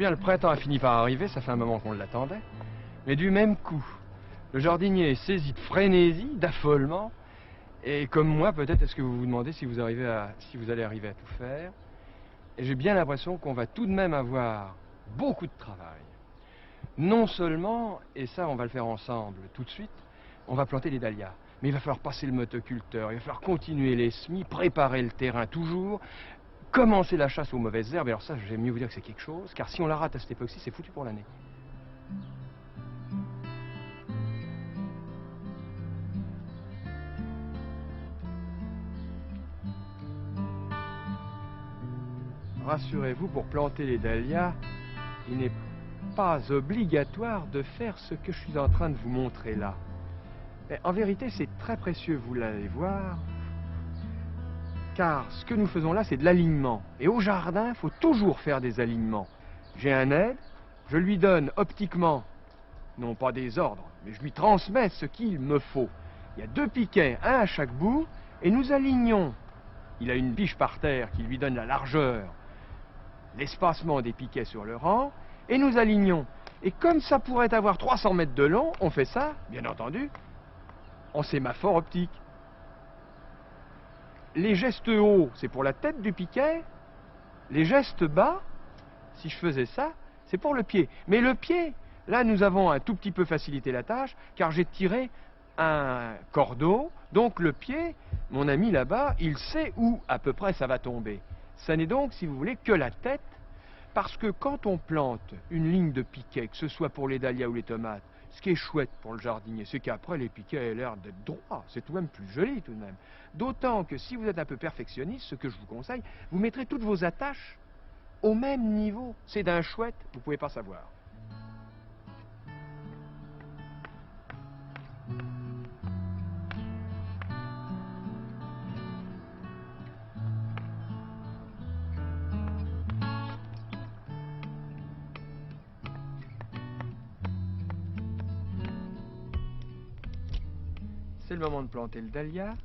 bien, le printemps a fini par arriver, ça fait un moment qu'on l'attendait. Mais du même coup, le jardinier est saisi de frénésie, d'affolement. Et comme moi, peut-être, est-ce que vous vous demandez si vous allez arriver à tout faire. Et j'ai bien l'impression qu'on va tout de même avoir beaucoup de travail. Non seulement, et ça on va le faire ensemble tout de suite, on va planter les dahlias. Mais il va falloir passer le motoculteur, il va falloir continuer les semis, préparer le terrain toujours, commencer la chasse aux mauvaises herbes. Et alors ça, j'aime mieux vous dire que c'est quelque chose, car si on la rate à cette époque-ci, c'est foutu pour l'année. Rassurez-vous, pour planter les dahlias, il n'est pas obligatoire de faire ce que je suis en train de vous montrer là. Mais en vérité, c'est très précieux, vous l'allez voir, car ce que nous faisons là, c'est de l'alignement. Et au jardin, il faut toujours faire des alignements. J'ai un aide, je lui donne optiquement, non pas des ordres, mais je lui transmets ce qu'il me faut. Il y a 2 piquets, un à chaque bout, et nous alignons. Il a une biche par terre qui lui donne la largeur, l'espacement des piquets sur le rang, et nous alignons. Et comme ça pourrait avoir 300 mètres de long, on fait ça, bien entendu, en sémaphore optique. Les gestes hauts, c'est pour la tête du piquet. Les gestes bas, si je faisais ça, c'est pour le pied. Mais le pied, là, nous avons un tout petit peu facilité la tâche, car j'ai tiré un cordeau. Donc le pied, mon ami là-bas, il sait où à peu près ça va tomber. Ça n'est donc, si vous voulez, que la tête, parce que quand on plante une ligne de piquet, que ce soit pour les dahlias ou les tomates, ce qui est chouette pour le jardinier, c'est qu'après les piquets aient l'air d'être droits. C'est tout de même plus joli tout de même. D'autant que si vous êtes un peu perfectionniste, ce que je vous conseille, vous mettrez toutes vos attaches au même niveau. C'est d'un chouette, vous ne pouvez pas savoir. C'est le moment de planter le dahlia.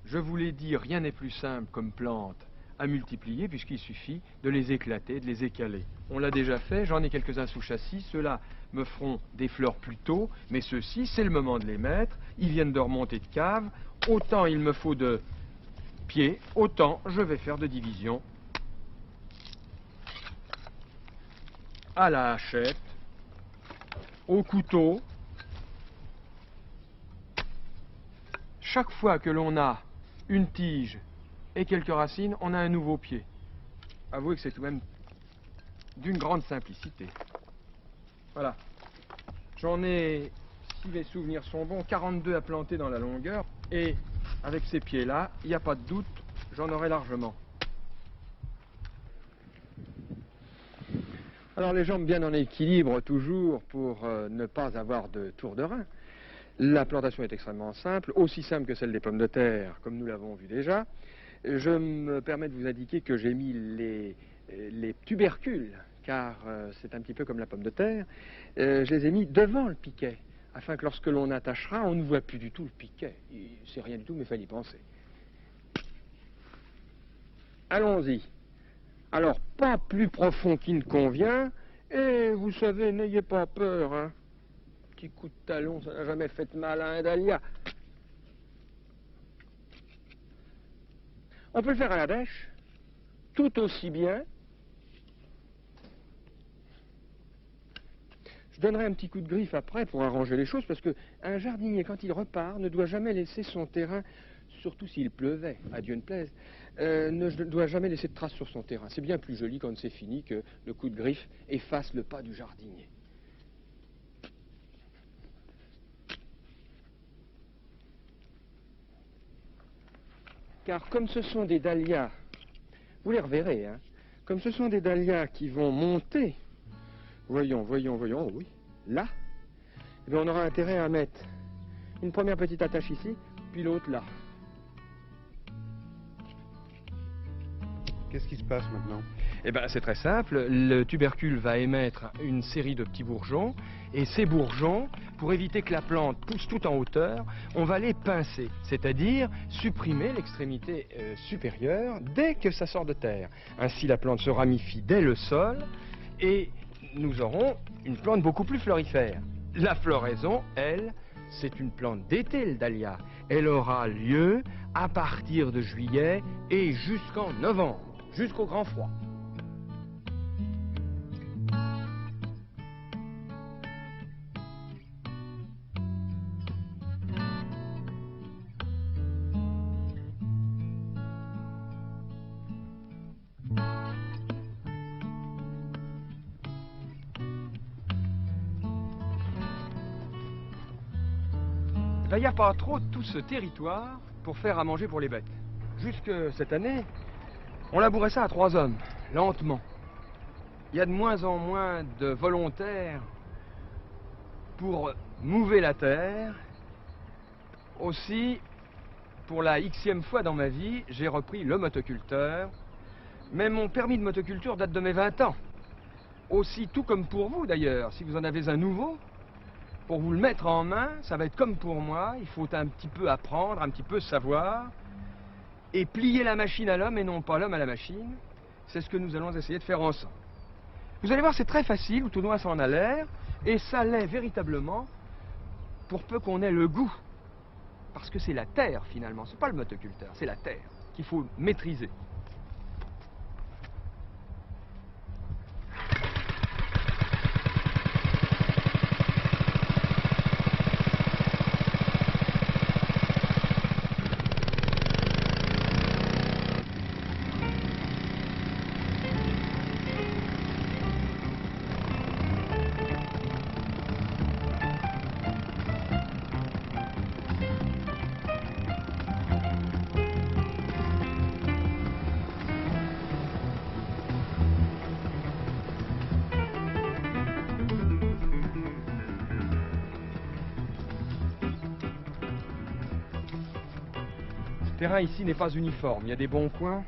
Je vous l'ai dit, rien n'est plus simple comme plante à multiplier, puisqu'il suffit de les éclater, de les écaler. On l'a déjà fait, j'en ai quelques-uns sous châssis, ceux-là me feront des fleurs plus tôt, mais ceux-ci, c'est le moment de les mettre, ils viennent de remonter de cave, autant il me faut de pieds, autant je vais faire de division à la hachette, au couteau. Chaque fois que l'on a une tige et quelques racines, on a un nouveau pied. Avouez que c'est tout de même d'une grande simplicité. Voilà. J'en ai, si mes souvenirs sont bons, 42 à planter dans la longueur. Et avec ces pieds-là, il n'y a pas de doute, j'en aurai largement. Alors les jambes bien en équilibre toujours pour ne pas avoir de tour de rein. La plantation est extrêmement simple, aussi simple que celle des pommes de terre, comme nous l'avons vu déjà. Je me permets de vous indiquer que j'ai mis les tubercules, car c'est un petit peu comme la pomme de terre, je les ai mis devant le piquet, afin que lorsque l'on attachera, on ne voit plus du tout le piquet. C'est rien du tout, mais il fallait y penser. Allons-y. Alors, pas plus profond qu'il ne convient, et vous savez, n'ayez pas peur, hein. Petit coup de talon, ça n'a jamais fait de mal à un dahlia. On peut le faire à la bêche, tout aussi bien. Je donnerai un petit coup de griffe après pour arranger les choses, parce qu'un jardinier, quand il repart, ne doit jamais laisser son terrain, surtout s'il pleuvait, à Dieu ne plaise, ne doit jamais laisser de traces sur son terrain. C'est bien plus joli quand c'est fini que le coup de griffe efface le pas du jardinier. Car comme ce sont des dahlias, vous les reverrez, hein, comme ce sont des dahlias qui vont monter, voyons, oh oui, là, eh bien on aura intérêt à mettre une première petite attache ici, puis l'autre là. Qu'est-ce qui se passe maintenant? Eh bien, c'est très simple. Le tubercule va émettre une série de petits bourgeons. Et ces bourgeons, pour éviter que la plante pousse tout en hauteur, on va les pincer. C'est-à-dire supprimer l'extrémité supérieure dès que ça sort de terre. Ainsi, la plante se ramifie dès le sol. et nous aurons une plante beaucoup plus florifère. La floraison, elle, c'est une plante d'été, le dahlia. Elle aura lieu à partir de juillet et jusqu'en novembre, jusqu'au grand froid. Il n'y a pas trop tout ce territoire pour faire à manger pour les bêtes. Jusque cette année, on labourait ça à 3 hommes, lentement. Il y a de moins en moins de volontaires pour mouver la terre. Aussi, pour la xème fois dans ma vie, j'ai repris le motoculteur. Mais mon permis de motoculture date de mes 20 ans. Aussi, tout comme pour vous d'ailleurs, si vous en avez un nouveau, pour vous le mettre en main, ça va être comme pour moi, il faut un petit peu apprendre, un petit peu savoir, et plier la machine à l'homme et non pas l'homme à la machine. C'est ce que nous allons essayer de faire ensemble. Vous allez voir, c'est très facile, ou tout au moins ça en a l'air, et ça l'est véritablement, pour peu qu'on ait le goût. Parce que c'est la terre finalement, c'est pas le motoculteur, c'est la terre qu'il faut maîtriser. Le terrain ici n'est pas uniforme, il y a des bons coins,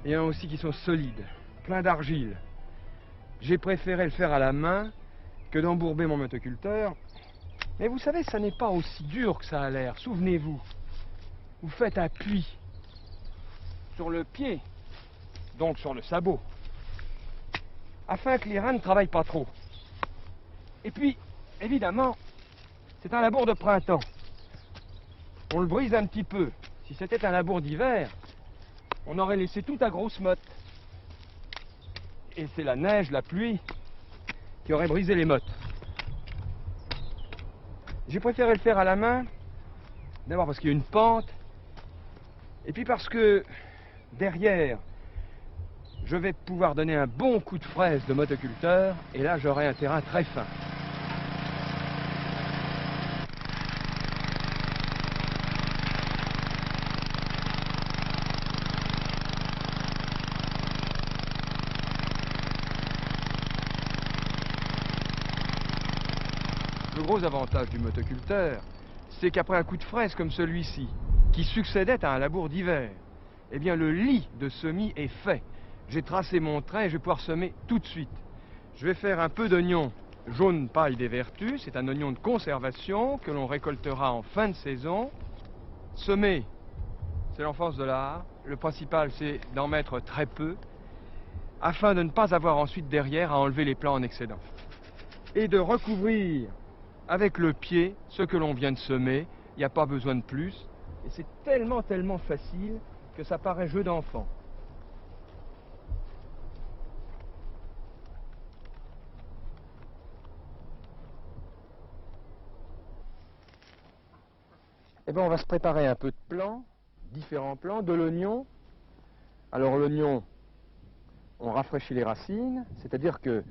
et il y en a aussi qui sont solides, pleins d'argile. J'ai préféré le faire à la main que d'embourber mon motoculteur, mais vous savez, ça n'est pas aussi dur que ça a l'air, souvenez-vous. Vous faites appui sur le pied, donc sur le sabot, afin que les reins ne travaillent pas trop. Et puis, évidemment, c'est un labour de printemps. On le brise un petit peu. Si c'était un labour d'hiver, on aurait laissé tout à grosse motte. Et c'est la neige, la pluie, qui aurait brisé les mottes. J'ai préféré le faire à la main, d'abord parce qu'il y a une pente, et puis parce que derrière, je vais pouvoir donner un bon coup de fraise de motoculteur, et là j'aurai un terrain très fin. Le gros avantage du motoculteur, c'est qu'après un coup de fraise comme celui-ci, qui succédait à un labour d'hiver, eh bien le lit de semis est fait. J'ai tracé mon trait et je vais pouvoir semer tout de suite. Je vais faire un peu d'oignon jaune paille des vertus, c'est un oignon de conservation que l'on récoltera en fin de saison. Semer, c'est l'enfance de l'art. Le principal, c'est d'en mettre très peu, afin de ne pas avoir ensuite derrière à enlever les plants en excédent. Et de recouvrir avec le pied ce que l'on vient de semer, il n'y a pas besoin de plus. Et c'est tellement facile que ça paraît jeu d'enfant. Eh bien, on va se préparer un peu de plants, différents plants, de l'oignon. Alors l'oignon, on rafraîchit les racines, c'est-à-dire que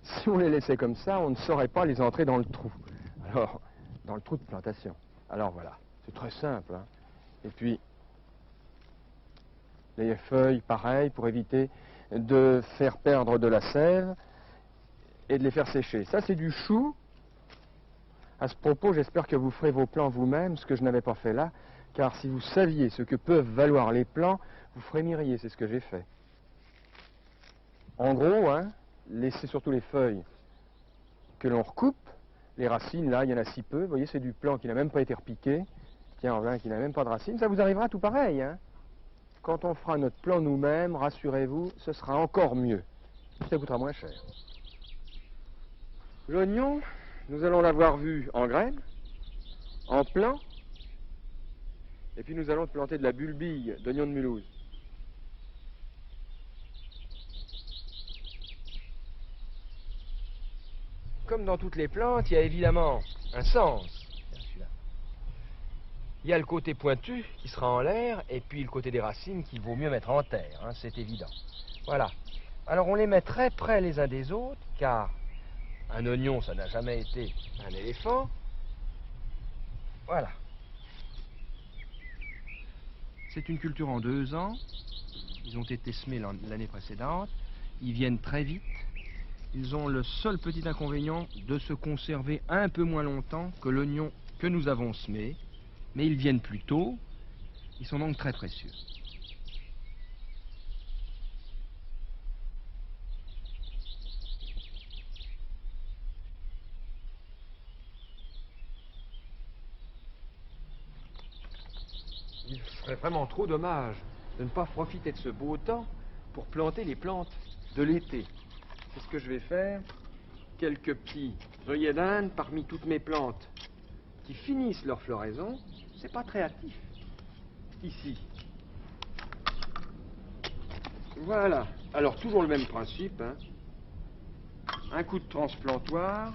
si on les laissait comme ça, on ne saurait pas les entrer dans le trou. Alors, dans le trou de plantation. Alors voilà, c'est très simple, hein. Et puis, les feuilles, pareil, pour éviter de faire perdre de la sève et de les faire sécher. Ça, c'est du chou. À ce propos, j'espère que vous ferez vos plants vous-même, ce que je n'avais pas fait là, car si vous saviez ce que peuvent valoir les plants, vous frémiriez, c'est ce que j'ai fait. En gros, hein, laissez surtout les feuilles que l'on recoupe. Les racines, là, il y en a si peu. Vous voyez, c'est du plant qui n'a même pas été repiqué. Tiens, voilà, qui n'a même pas de racines. Ça vous arrivera tout pareil, hein. Quand on fera notre plant nous-mêmes, rassurez-vous, ce sera encore mieux. ça coûtera moins cher. L'oignon, nous allons l'avoir vu en graines, en plant, et puis nous allons planter de la bulbille d'oignon de Mulhouse. Comme dans toutes les plantes, il y a évidemment un sens. Il y a le côté pointu qui sera en l'air, et puis le côté des racines qu'il vaut mieux mettre en terre, hein, c'est évident. Voilà. Alors on les met très près les uns des autres, car un oignon, ça n'a jamais été un éléphant. Voilà. C'est une culture en 2 ans. Ils ont été semés l'année précédente. Ils viennent très vite. Ils ont le seul petit inconvénient de se conserver un peu moins longtemps que l'oignon que nous avons semé. Mais ils viennent plus tôt. Ils sont donc très précieux. Il serait vraiment trop dommage de ne pas profiter de ce beau temps pour planter les plantes de l'été. C'est ce que je vais faire. Quelques petits œillets d'Inde parmi toutes mes plantes qui finissent leur floraison. C'est pas très hâtif. Ici. Voilà. Alors toujours le même principe, hein. Un coup de transplantoir.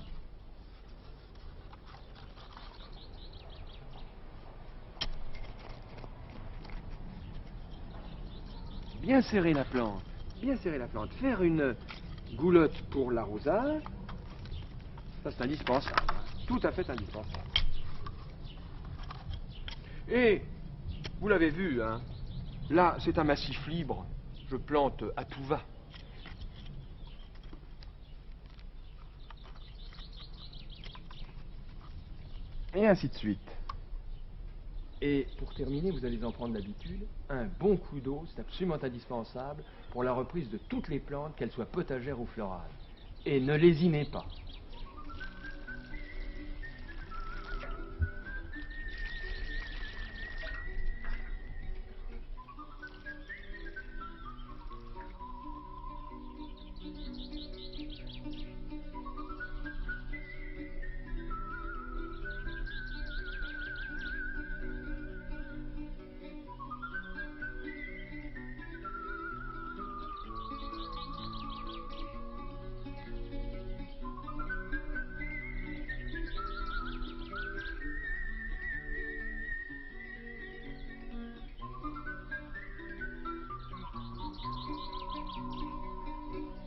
Bien serrer la plante, bien serrer la plante. Faire une goulotte pour l'arrosage, ça c'est indispensable, tout à fait indispensable. Et, vous l'avez vu, hein, là c'est un massif libre, je plante à tout va. Et ainsi de suite. Et pour terminer, vous allez en prendre l'habitude, un bon coup d'eau, c'est absolument indispensable pour la reprise de toutes les plantes, qu'elles soient potagères ou florales. Et ne lésinez pas.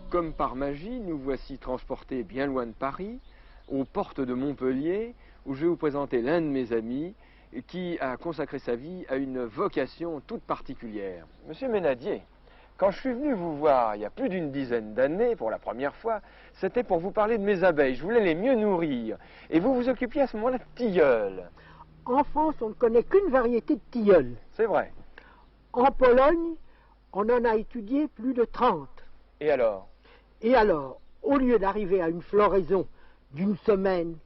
Comme par magie, nous voici transportés bien loin de Paris, aux portes de Montpellier, où je vais vous présenter l'un de mes amis qui a consacré sa vie à une vocation toute particulière. Monsieur Ménadier, quand je suis venu vous voir il y a plus d'une dizaine d'années, pour la première fois, c'était pour vous parler de mes abeilles. Je voulais les mieux nourrir. Et vous vous occupiez à ce moment-là de tilleuls. En France, on ne connaît qu'une variété de tilleuls. C'est vrai. En Pologne, on en a étudié plus de 30. Et alors? Et alors, au lieu d'arriver à une floraison d'une semaine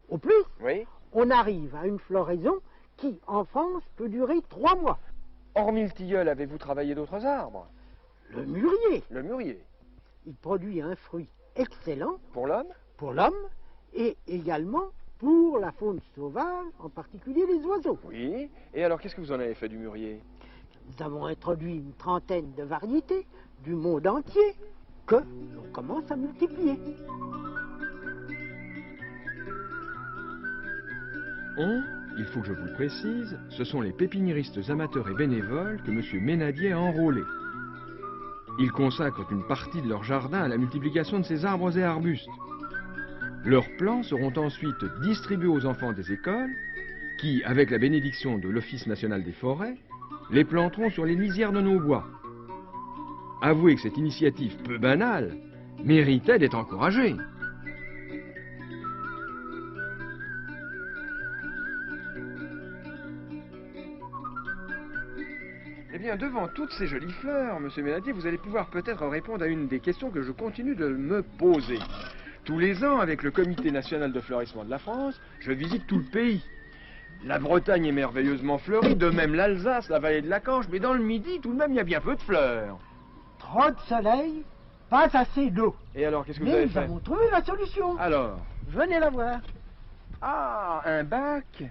au plus, Oui. On arrive à une floraison qui, en France, peut durer 3 mois. Hormis le tilleul, avez-vous travaillé d'autres arbres? Le mûrier. Le mûrier. Il produit un fruit excellent. Pour l'homme? Pour l'homme et également pour la faune sauvage, en particulier les oiseaux. Oui. Et alors, qu'est-ce que vous en avez fait du mûrier? Nous avons introduit une trentaine de variétés du monde entier que l'on commence à multiplier. Il faut que je vous le précise, ce sont les pépiniéristes amateurs et bénévoles que M. Ménadier a enrôlés. Ils consacrent une partie de leur jardin à la multiplication de ces arbres et arbustes. Leurs plants seront ensuite distribués aux enfants des écoles, qui, avec la bénédiction de l'Office national des forêts, les planteront sur les lisières de nos bois. Avouez que cette initiative peu banale méritait d'être encouragée. Eh bien, devant toutes ces jolies fleurs, Monsieur Ménadier, vous allez pouvoir peut-être répondre à une des questions que je continue de me poser. Tous les ans, avec le Comité national de fleurissement de la France, je visite tout le pays. La Bretagne est merveilleusement fleurie, de même l'Alsace, la vallée de la Canche, mais dans le Midi, tout de même, il y a bien peu de fleurs. Trop de soleil pas assez d'eau. Et alors, qu'est-ce que vous Mais avez nous fait? avons trouvé la solution. Alors? Venez la voir. Ah, un bac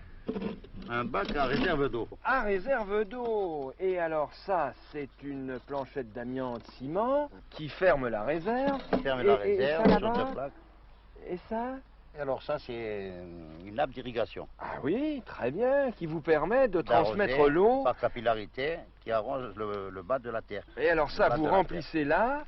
Un bac à réserve d'eau. à réserve d'eau. Et alors ça, c'est une planchette d'amiante ciment qui ferme la réserve. Ferme Et- la et réserve ça, sur là-bas cette plaque. Et ça? Et alors ça, c'est une nappe d'irrigation. Ah oui, très bien, qui vous permet de transmettre D'arroser l'eau. par capillarité qui arrose le bas de la terre. Et alors ça, bas vous de la remplissez là.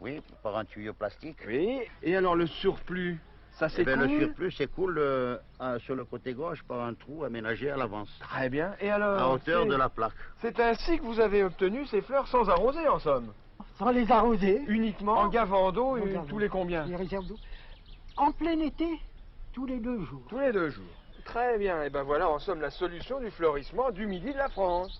Oui, par un tuyau plastique. Oui. Et alors le surplus, ça Eh s'écoule? ben, le surplus s'écoule sur le côté gauche par un trou aménagé à l'avance, Très bien. Et alors à hauteur c'est- de la plaque. C'est ainsi que vous avez obtenu ces fleurs sans arroser, en somme. Sans les arroser. Uniquement en gavant d'eau En et gavant. tous les combien? Les réserves d'eau. En plein été, tous les 2 jours. Tous les 2 jours. Très bien. Et ben voilà, en somme, la solution du fleurissement du midi de la France.